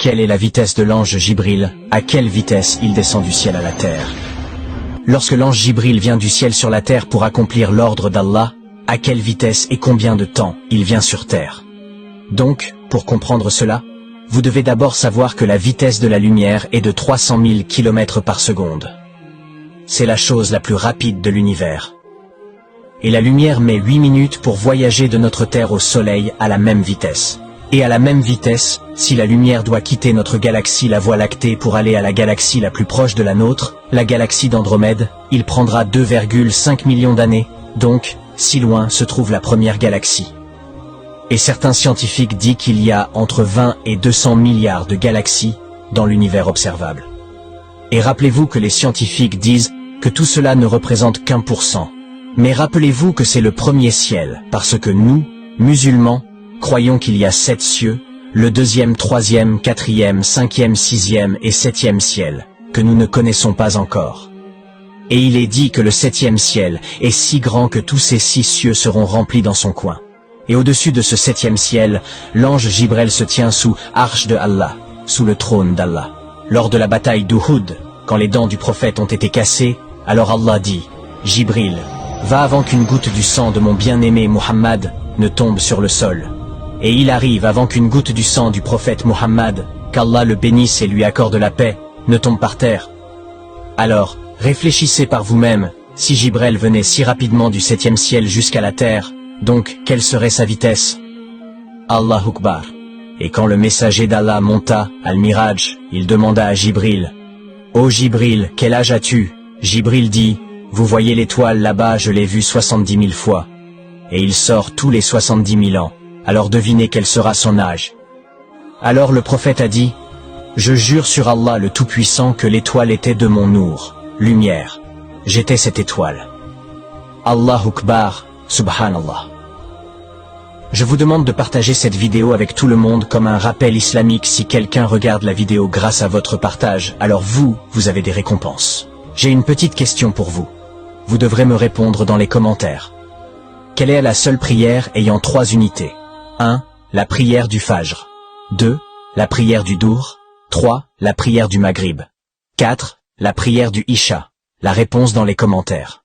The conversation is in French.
Quelle est la vitesse de l'ange Jibril? À quelle vitesse il descend du ciel à la terre? Lorsque l'ange Jibril vient du ciel sur la terre pour accomplir l'ordre d'Allah, à quelle vitesse et combien de temps il vient sur terre? Donc, pour comprendre cela, vous devez d'abord savoir que la vitesse de la lumière est de 300 000 km par seconde. C'est la chose la plus rapide de l'univers. Et la lumière met 8 minutes pour voyager de notre Terre au Soleil à la même vitesse. Et à la même vitesse, si la lumière doit quitter notre galaxie la Voie lactée pour aller à la galaxie la plus proche de la nôtre, la galaxie d'Andromède, il prendra 2,5 millions d'années, donc, si loin se trouve la première galaxie. Et certains scientifiques disent qu'il y a entre 20 et 200 milliards de galaxies dans l'univers observable. Et rappelez-vous que les scientifiques disent que tout cela ne représente qu'1%. Mais rappelez-vous que c'est le premier ciel, parce que nous, musulmans, croyons qu'il y a 7 cieux, le 2e, 3e, 4e, 5e, 6e et 7e ciel, que nous ne connaissons pas encore. Et il est dit que le 7e ciel est si grand que tous ces 6 cieux seront remplis dans son coin. Et au-dessus de ce 7e ciel, l'ange Jibril se tient sous Arche de Allah, sous le trône d'Allah. Lors de la bataille d'Uhud, quand les dents du prophète ont été cassées, alors Allah dit, « Jibril, va avant qu'une goutte du sang de mon bien-aimé Muhammad ne tombe sur le sol. » Et il arrive avant qu'une goutte du sang du prophète Muhammad, qu'Allah le bénisse et lui accorde la paix, ne tombe par terre. Alors, réfléchissez par vous-même, si Jibril venait si rapidement du 7e ciel jusqu'à la terre, donc quelle serait sa vitesse? Allahu Akbar. Et quand le messager d'Allah monta, Al-Miraj, il demanda à Jibril, « Ô Jibril, quel âge as-tu » Jibril dit, « Vous voyez l'étoile là-bas, je l'ai vue 70 000 fois. » Et il sort tous les 70 000 ans. Alors devinez quel sera son âge. Alors le prophète a dit, « Je jure sur Allah le Tout-Puissant que l'étoile était de mon nour, lumière. J'étais cette étoile. » Allahu Akbar, Subhanallah. Je vous demande de partager cette vidéo avec tout le monde comme un rappel islamique. Si quelqu'un regarde la vidéo grâce à votre partage, alors vous avez des récompenses. J'ai une petite question pour vous. Vous devrez me répondre dans les commentaires. Quelle est la seule prière ayant 3 unités? 1. La prière du Fajr. 2. La prière du Dour. 3. La prière du Maghrib. 4. La prière du Isha. La réponse dans les commentaires.